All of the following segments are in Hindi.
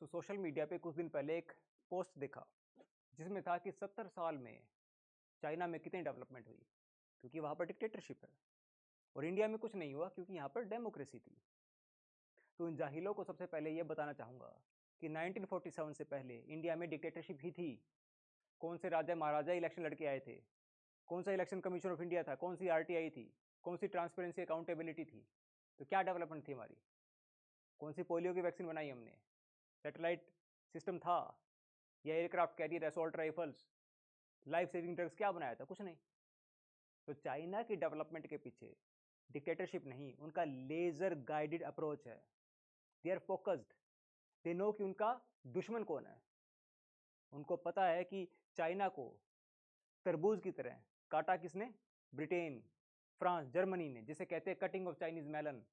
सोशल मीडिया पे कुछ दिन पहले एक पोस्ट देखा जिसमें था कि 70 साल में चाइना में कितनी डेवलपमेंट हुई, क्योंकि वहाँ पर डिक्टेटरशिप है और इंडिया में कुछ नहीं हुआ क्योंकि यहाँ पर डेमोक्रेसी थी। तो इन जाहिलों को सबसे पहले ये बताना चाहूँगा कि 1947 से पहले इंडिया में डिक्टेटरशिप ही थी। कौन से राजा महाराजा इलेक्शन लड़के आए थे, कौन सा इलेक्शन कमीशन ऑफ इंडिया था, कौन सी आरटीआई थी, कौन सी ट्रांसपेरेंसी अकाउंटेबिलिटी थी। तो क्या डेवलपमेंट थी हमारी, कौन सी पोलियो की वैक्सीन बनाई हमने, सैटेलाइट सिस्टम था या aircraft carrier, assault rifles, life saving drugs, क्या बनाया था? कुछ नहीं। तो चाइना की डेवलपमेंट के पीछे डिक्टेटरशिप नहीं, उनका लेजर गाइडेड अप्रोच है। They are focused, they know कि उनका दुश्मन कौन है। उनको पता है कि चाइना को तरबूज की तरह काटा किसने? ब्रिटेन, फ्रांस, जर्मनी ने, जिसे कहते हैं कटिंग ऑफ चाइनीज मेलन।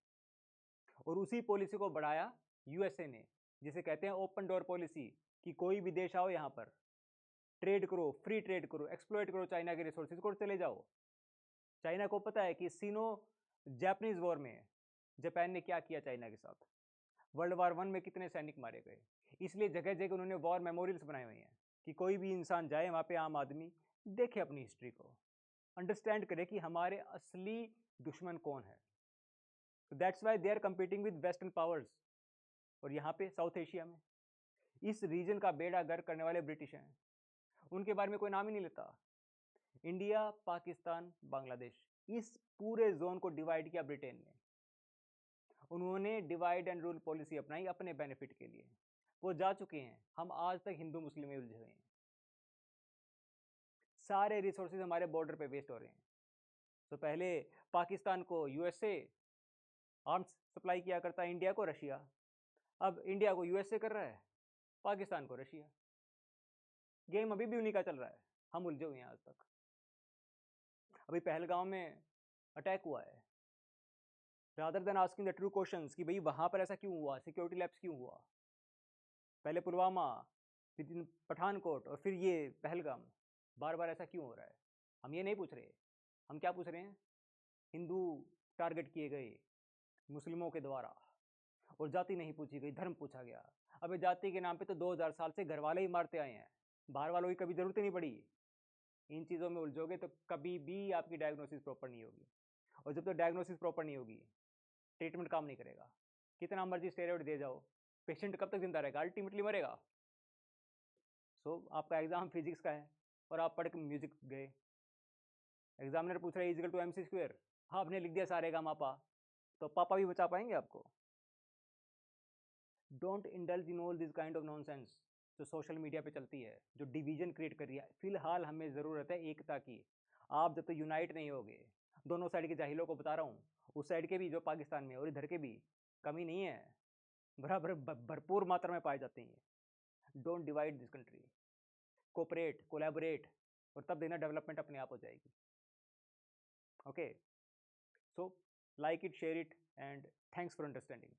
और उसी पॉलिसी को बढ़ाया यूएसए ने, जिसे कहते हैं ओपन डोर पॉलिसी, कि कोई भी देश आओ यहाँ पर ट्रेड करो, फ्री ट्रेड करो, एक्सप्लॉइट करो चाइना के रिसोर्सेज को, चले जाओ। चाइना को पता है कि सीनो जापानीज वॉर में जापान ने क्या किया चाइना के साथ, वर्ल्ड वार 1 में कितने सैनिक मारे गए। इसलिए जगह जगह उन्होंने वॉर मेमोरियल्स बनाए हुए हैं कि कोई भी इंसान जाए वहाँ पे, आम आदमी देखे अपनी हिस्ट्री को, अंडरस्टैंड करे कि हमारे असली दुश्मन कौन है। That's why they are competing with western powers. और यहाँ पे साउथ एशिया में इस रीजन का बेड़ा गर्क करने वाले ब्रिटिश हैं, उनके बारे में कोई नाम ही नहीं लेता। इंडिया, पाकिस्तान, बांग्लादेश, इस पूरे जोन को डिवाइड किया ब्रिटेन ने। उन्होंने डिवाइड एंड रूल पॉलिसी अपनाई अपने बेनिफिट के लिए। वो जा चुके हैं, हम आज तक हिंदू मुस्लिम में उलझे हुए हैं। सारे रिसोर्सेज हमारे बॉर्डर पे वेस्ट हो रहे हैं। तो पहले पाकिस्तान को यूएसए आर्म्स सप्लाई किया करता है, इंडिया को रशिया। अब इंडिया को यूएसए कर रहा है, पाकिस्तान को रशिया। गेम अभी भी उन्हीं का चल रहा है, हम उलझे हुए हैं आज तक। अभी पहलगांव में अटैक हुआ है, rather than asking the true questions कि भाई वहां पर ऐसा क्यों हुआ, सिक्योरिटी लैप्स क्यों हुआ, पहले पुलवामा, फिर पठानकोट और फिर ये पहलगाम, बार बार ऐसा क्यों हो रहा है? हम ये नहीं पूछ रहे। हम क्या पूछ रहे हैं? हिंदू टारगेट किए गए मुस्लिमों के द्वारा, और जाति नहीं पूछी गई, धर्म पूछा गया। अबे जाति के नाम पे तो 2000 साल से घर वाले ही मारते आए हैं, बाहर वालों की कभी जरूरत ही नहीं पड़ी। इन चीज़ों में उलझोगे तो कभी भी आपकी डायग्नोसिस प्रॉपर नहीं होगी, और जब तक डायग्नोसिस प्रॉपर नहीं होगी ट्रीटमेंट काम नहीं करेगा। कितना मर्जी स्टेरॉइड दे जाओ, पेशेंट कब तक जिंदा रहेगा? अल्टीमेटली मरेगा। आपका एग्जाम फिजिक्स का है और आप पढ़ के म्यूजिक गए, एग्जामिनर पूछ रहा है इजिकल टू MC स्क्वायर, हाँ आपने लिख दिया सारे गा मापा, तो पापा भी बचा पाएंगे आपको? Don't indulge in all this kind of nonsense जो सोशल मीडिया पे चलती है, जो डिवीजन क्रिएट कर रही है। फिलहाल हमें ज़रूरत है एकता की। आप जब तक यूनाइट नहीं होगे, दोनों साइड के जाहिलों को बता रहा हूँ, उस साइड के भी जो पाकिस्तान में और इधर के भी, कमी नहीं है, बराबर भरपूर मात्रा में पाए जाते हैं। Don't divide this country, cooperate, collaborate, और तब देना डेवलपमेंट अपने आप हो जाएगी। Okay, so like it, share it, and thanks for understanding.